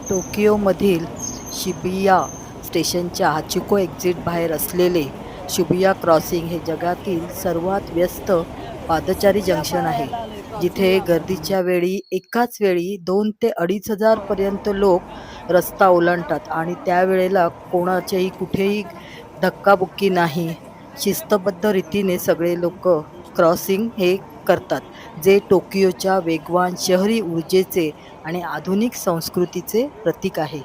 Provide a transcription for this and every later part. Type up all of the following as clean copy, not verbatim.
टोकियोमधील Shibuya स्टेशनच्या हाचिको exit बाहेर असलेले शिबुया क्रॉसिंग हे जगातील सर्वात व्यस्त पादचारी जंक्शन आहे, जिथे गर्दीच्या वेळी एकाच वेळी 2 ते 2,500 पर्यंत लोक रस्ता ओलांडतात आणि त्यावेळेला कोणाचेही कुठेही धक्काबुक्की नाही. शिस्तबद्ध रीतीने सगळे लोक क्रॉसिंग हे करतात, जे टोकियोच्या वेगवान शहरी ऊर्जेचे आणि आधुनिक संस्कृतीचे प्रतीक आहे.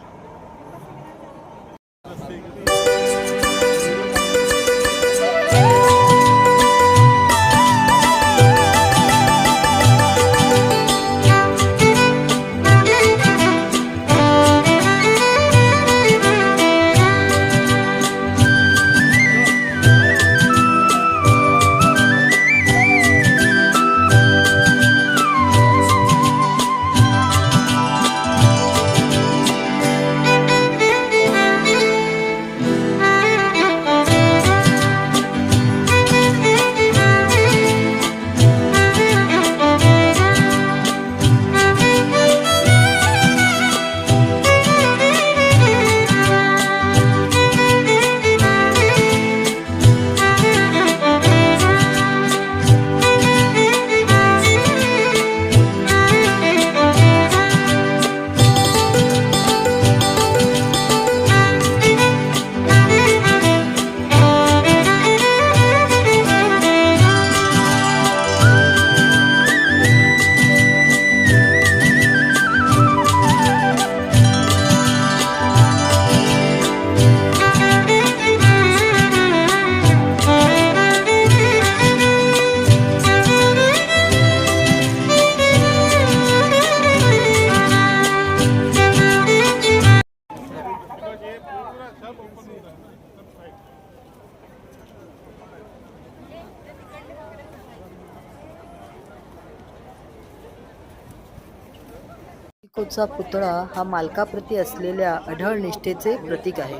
चिकोचा पुतळा हा मालकाप्रती असलेल्या अढळ निष्ठेचे प्रतीक आहे.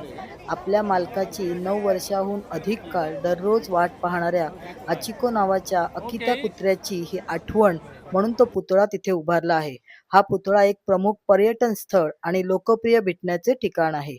आपल्या मालकाची 9 वर्षांहून अधिक काळ दररोज वाट पाहणाऱ्या आचिको नावाच्या अकिता कुत्र्याची ही आठवण म्हणून तो पुतळा तिथे उभारला आहे. हा पुतळा एक प्रमुख पर्यटन स्थळ आणि लोकप्रिय भेटण्याचे ठिकाण आहे.